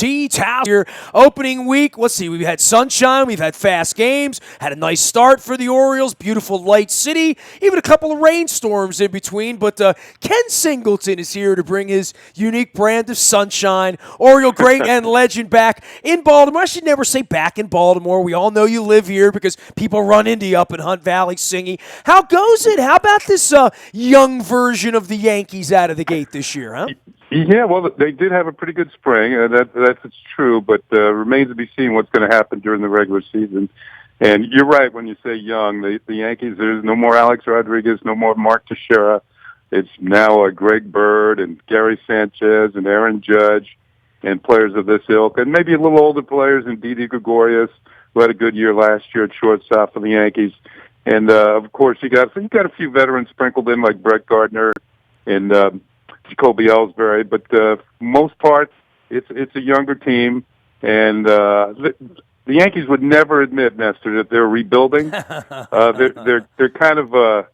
T-Towel here. Opening week, let's see, we've had sunshine, we've had fast games, had a nice start for the Orioles, beautiful light city, even a couple of rainstorms in between, but Ken Singleton is here to bring his unique brand of sunshine. Oriole great and legend back in Baltimore. I should never say back in Baltimore. We all know you live here because people run into you up in Hunt Valley singing. How goes it? How about this young version of the Yankees out of the gate this year, huh? Yeah, well, they did have a pretty good spring. That's true, but remains to be seen what's going to happen during the regular season. And you're right when you say young. The Yankees, there's no more Alex Rodriguez, no more Mark Teixeira. It's now Greg Bird and Gary Sanchez and Aaron Judge and players of this ilk, and maybe a little older players in Didi Gregorius, who had a good year last year at shortstop for the Yankees. And of course, you got a few veterans sprinkled in like Brett Gardner and Jacoby Ellsbury, but most part, it's a younger team, and the Yankees would never admit, Nestor, that they're rebuilding. They're kind of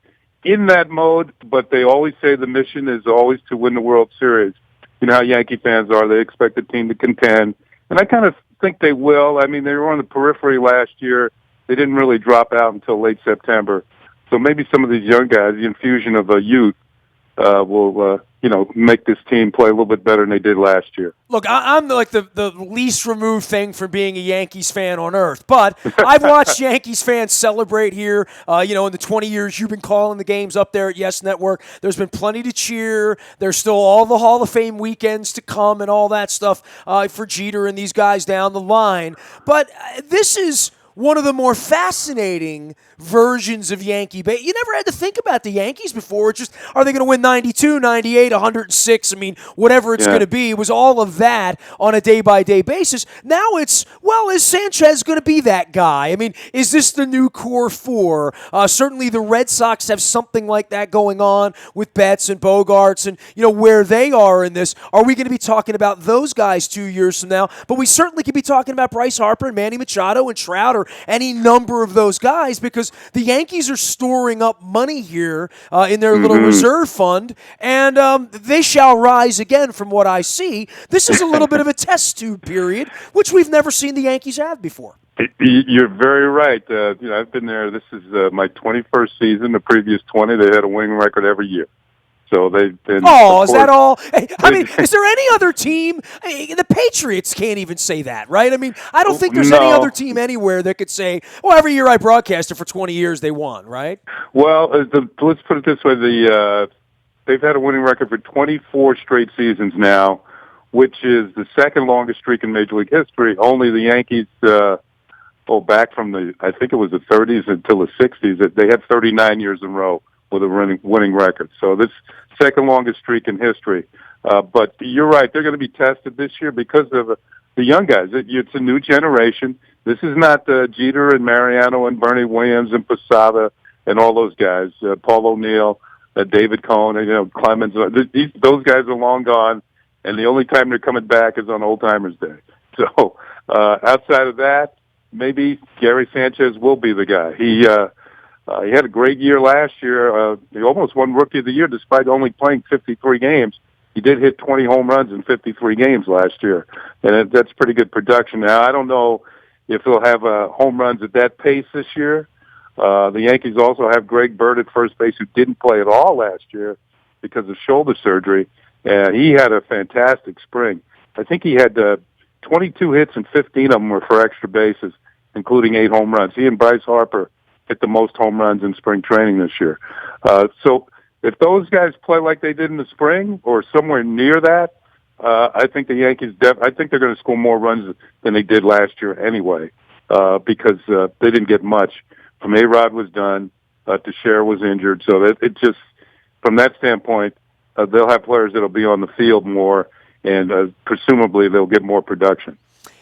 in that mode, but they always say the mission is always to win the World Series. You know how Yankee fans are; they expect the team to contend, and I kind of think they will. I mean, they were on the periphery last year. They didn't really drop out until late September, so maybe some of these young guys, the infusion of youth, will make this team play a little bit better than they did last year. Look, I'm like the least removed thing from being a Yankees fan on earth, but I've watched Yankees fans celebrate here. In the 20 years you've been calling the games up there at Yes Network, there's been plenty to cheer. There's still all the Hall of Fame weekends to come and all that stuff for Jeter and these guys down the line. But this is one of the more fascinating versions of Yankee Bay. You never had to think about the Yankees before. It's just, are they going to win 92, 98, 106? I mean, whatever it's going to be. It was all of that on a day-by-day basis. Now it's, well, is Sanchez going to be that guy? I mean, is this the new core four? Certainly the Red Sox have something like that going on with Betts and Bogarts and, where they are in this. Are we going to be talking about those guys 2 years from now? But we certainly could be talking about Bryce Harper and Manny Machado and Trout or any number of those guys, because the Yankees are storing up money here in their little reserve fund, and they shall rise again from what I see. This is a little bit of a test tube period, which we've never seen the Yankees have before. You're very right. I've been there. This is my 21st season. The previous 20, they had a winning record every year. So they've been. Oh, is that all? I mean, is there any other team? The Patriots can't even say that, right? I mean, I don't think there's any other team anywhere that could say, well, every year I broadcasted for 20 years, they won, right? Well, let's put it this way. They've had a winning record for 24 straight seasons now, which is the second longest streak in Major League history. Only the Yankees, back from I think it was the 30s until the 60s, they had 39 years in a row with a winning record. So this second longest streak in history. But you're right. They're going to be tested this year because of the young guys. It's a new generation. This is not Jeter and Mariano and Bernie Williams and Posada and all those guys, Paul O'Neill, David Cohn, Clemens. Those guys are long gone, and the only time they're coming back is on Old Timers Day. So outside of that, maybe Gary Sanchez will be the guy. He had a great year last year. He almost won Rookie of the Year despite only playing 53 games. He did hit 20 home runs in 53 games last year, and that's pretty good production. Now, I don't know if he'll have home runs at that pace this year. The Yankees also have Greg Bird at first base, who didn't play at all last year because of shoulder surgery, and he had a fantastic spring. I think he had 22 hits and 15 of them were for extra bases, including 8 home runs. He and Bryce Harper hit the most home runs in spring training this year. So if those guys play like they did in the spring or somewhere near that, I think the Yankees, I think they're going to score more runs than they did last year anyway, because they didn't get much. From A-Rod was done, Teixeira was injured, so it just, from that standpoint, they'll have players that'll be on the field more, and presumably they'll get more production.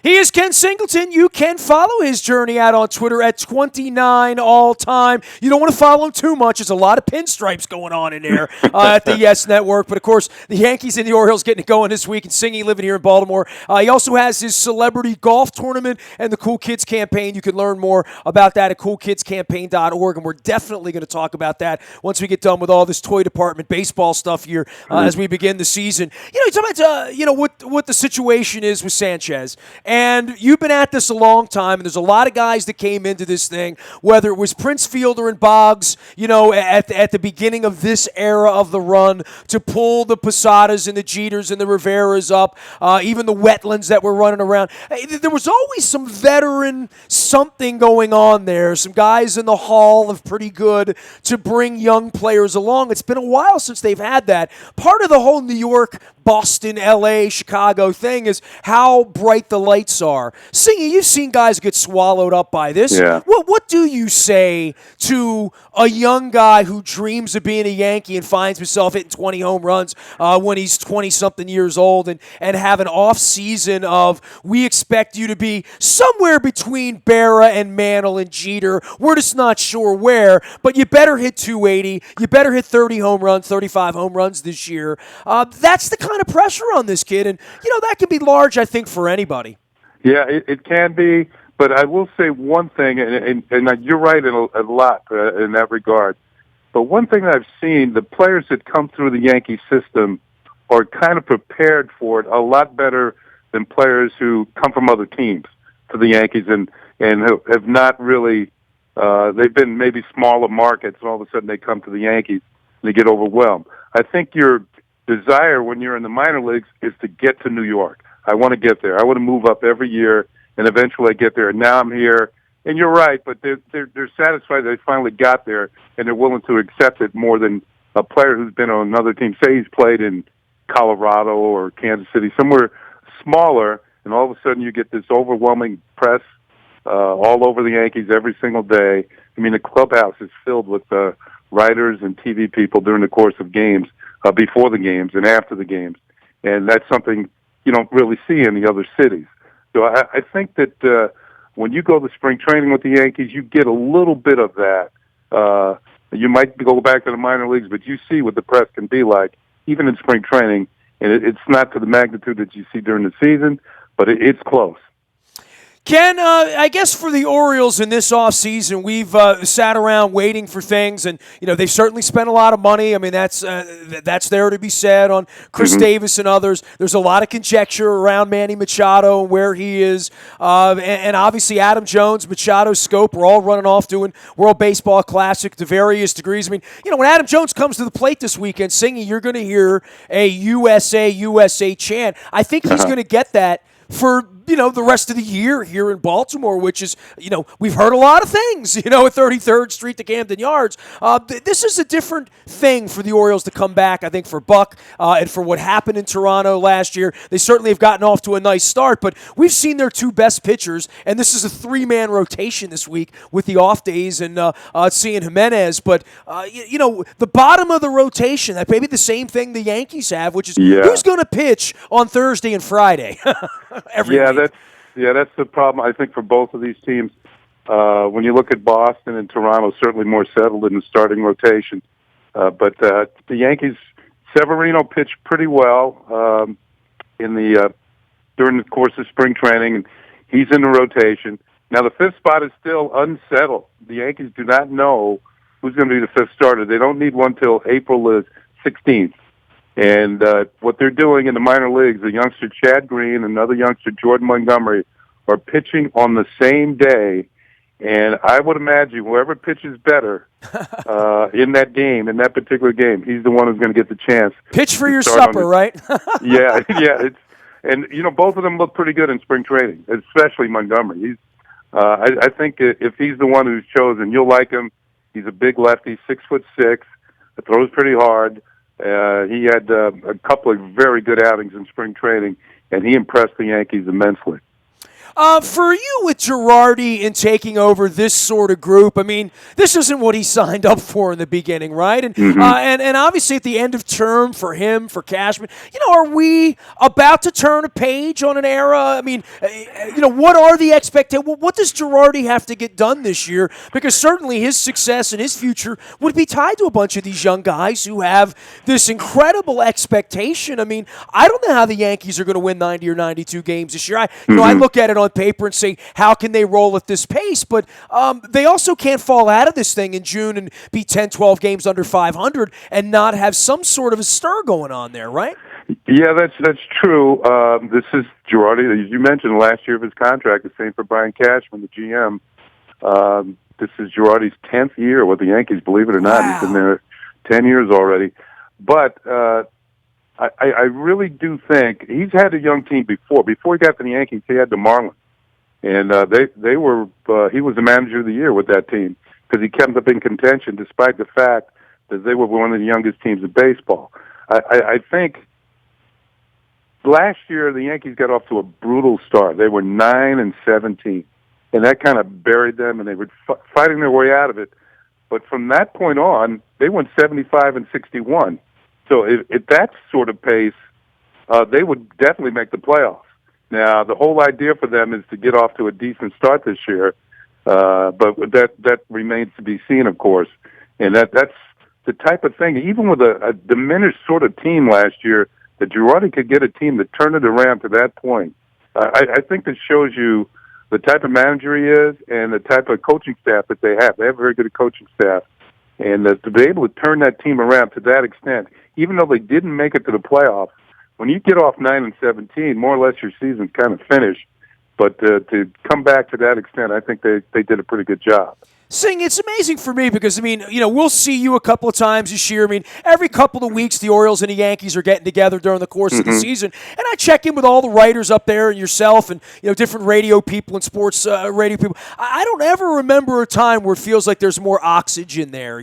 He is Ken Singleton. You can follow his journey out on Twitter at 29 all time. You don't want to follow him too much. There's a lot of pinstripes going on in there at the Yes Network. But, of course, the Yankees and the Orioles getting it going this week, and Singy living here in Baltimore. He also has his celebrity golf tournament and the Cool Kids campaign. You can learn more about that at coolkidscampaign.org, and we're definitely going to talk about that once we get done with all this toy department baseball stuff here as we begin the season. You talk about what the situation is with Sanchez. And you've been at this a long time, and there's a lot of guys that came into this thing, whether it was Prince Fielder and Boggs, at the beginning of this era of the run, to pull the Posadas and the Jeters and the Riveras up, even the Wetlands that were running around. There was always some veteran something going on there, some guys in the hall of pretty good to bring young players along. It's been a while since they've had that. Part of the whole New York, Boston, L.A., Chicago thing is how bright the lights are. Singy, you've seen guys get swallowed up by this. Yeah. What do you say to a young guy who dreams of being a Yankee and finds himself hitting 20 home runs when he's 20-something years old and have an off-season of, we expect you to be somewhere between Berra and Mantle and Jeter. We're just not sure where, but you better hit 280. You better hit 30 home runs, 35 home runs this year. That's the kind of pressure on this kid, and that can be large, I think, for anybody. Yeah, it can be, but I will say one thing, and you're right in a lot in that regard. But one thing that I've seen, the players that come through the Yankee system are kind of prepared for it a lot better than players who come from other teams to the Yankees and have not really, they've been maybe smaller markets, and all of a sudden they come to the Yankees and they get overwhelmed. I think your desire when you're in the minor leagues is to get to New York. I want to get there. I want to move up every year, and eventually I get there. And now I'm here, and you're right, but they're satisfied that they finally got there, and they're willing to accept it more than a player who's been on another team. Say he's played in Colorado or Kansas City, somewhere smaller, and all of a sudden you get this overwhelming press all over the Yankees every single day. I mean, the clubhouse is filled with writers and TV people during the course of games, before the games and after the games, and that's something you don't really see in the other cities. So I think that when you go to spring training with the Yankees, you get a little bit of that. You might go back to the minor leagues, but you see what the press can be like, even in spring training, and it's not to the magnitude that you see during the season, but it's close. Ken, I guess for the Orioles in this offseason, we've sat around waiting for things, and they've certainly spent a lot of money. I mean, that's there to be said on Chris Davis and others. There's a lot of conjecture around Manny Machado and where he is, and obviously Adam Jones, Machado, Scope, we're all running off doing World Baseball Classic to various degrees. I mean, when Adam Jones comes to the plate this weekend singing, you're going to hear a USA, USA chant. I think he's going to get that for the rest of the year here in Baltimore, which is, we've heard a lot of things, at 33rd Street to Camden Yards. This is a different thing for the Orioles to come back, I think, for Buck and for what happened in Toronto last year. They certainly have gotten off to a nice start, but we've seen their two best pitchers, and this is a three-man rotation this week with the off days and seeing Jimenez. But, the bottom of the rotation, that may be the same thing the Yankees have, which is who's going to pitch on Thursday and Friday every week. That's the problem, I think, for both of these teams. When you look at Boston and Toronto, certainly more settled in the starting rotation. But the Yankees, Severino pitched pretty well during the course of spring training, and he's in the rotation. Now, the fifth spot is still unsettled. The Yankees do not know who's going to be the fifth starter. They don't need one till April 16th. And what they're doing in the minor leagues, the youngster Chad Green, another youngster Jordan Montgomery, are pitching on the same day. And I would imagine whoever pitches better in that game, in that particular game, he's the one who's going to get the chance. Pitch for your supper, right? Yeah. And both of them look pretty good in spring training, especially Montgomery. I think if he's the one who's chosen, you'll like him. He's a big lefty, 6'6", throws pretty hard. He had a couple of very good outings in spring training, and he impressed the Yankees immensely. For you with Girardi and taking over this sort of group, I mean, this isn't what he signed up for in the beginning, right? And obviously at the end of term for him, for Cashman, are we about to turn a page on an era? I mean, what are the expectations? What does Girardi have to get done this year? Because certainly his success and his future would be tied to a bunch of these young guys who have this incredible expectation. I mean, I don't know how the Yankees are going to win 90 or 92 games this year. I look at it on paper and say, how can they roll at this pace? But they also can't fall out of this thing in June and be 10, 12 games under 500 and not have some sort of a stir going on there, right? Yeah, that's true. This is Girardi, as you mentioned, the last year of his contract. The same for Brian Cashman, the GM. This is Girardi's 10th year with the Yankees, believe it or not. Wow. He's been there 10 years already. But I really do think he's had a young team before. Before he got to the Yankees, he had the Marlins. And they were he was the manager of the year with that team because he kept them in contention despite the fact that they were one of the youngest teams in baseball. I think last year the Yankees got off to a brutal start. They were 9-17, and that kind of buried them, and they were fighting their way out of it. But from that point on, they went 75-61. So at that sort of pace, they would definitely make the playoffs. Now, the whole idea for them is to get off to a decent start this year, but that remains to be seen, of course. And that's the type of thing, even with a diminished sort of team last year, that Girardi could get a team to turn it around to that point. I think this shows you the type of manager he is and the type of coaching staff that they have. They have a very good coaching staff. And to be able to turn that team around to that extent, even though they didn't make it to the playoffs, when you get off 9-17, more or less your season's kind of finished. But to come back to that extent, I think they did a pretty good job. Sing, it's amazing for me because, I mean, we'll see you a couple of times this year. I mean, every couple of weeks, the Orioles and the Yankees are getting together during the course of the season. And I check in with all the writers up there and yourself and, different radio people and sports radio people. I don't ever remember a time where it feels like there's more oxygen there,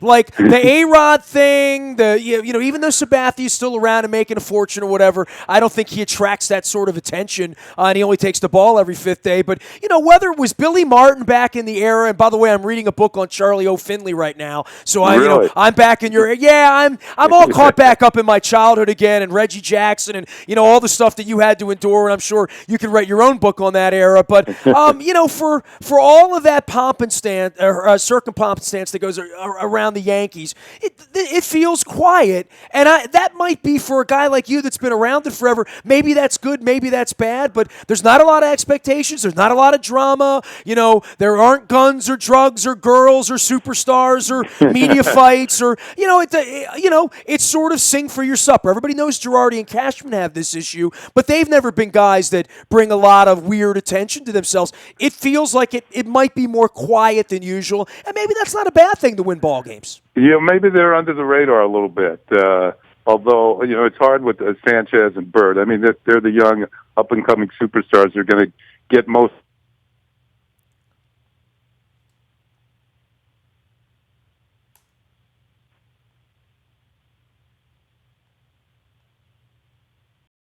like the A-Rod thing, even though Sabathia's still around and making a fortune or whatever, I don't think he attracts that sort of attention, and he only takes the ball every fifth day. But, whether it was Billy Martin back in the era, and by the way, I'm reading a book on Charlie O. Finley right now, so I'm back in your I'm all caught back up in my childhood again, and Reggie Jackson, and all the stuff that you had to endure, and I'm sure you can write your own book on that era. But for all of that pomp and circumpomp and stance that goes around the Yankees, it feels quiet, and that might be for a guy like you that's been around it forever. Maybe that's good, maybe that's bad, but there's not a lot of expectations. There's not a lot of drama. There aren't guns or drugs or girls or superstars or media fights or it's sort of sing for your supper. Everybody knows Girardi and Cashman have this issue, but they've never been guys that bring a lot of weird attention to themselves. It feels like it might be more quiet than usual, and maybe that's not a bad thing to win ball games. Yeah, maybe they're under the radar a little bit. Although it's hard with Sanchez and Bird. I mean, they're the young up and coming superstars. They're going to get most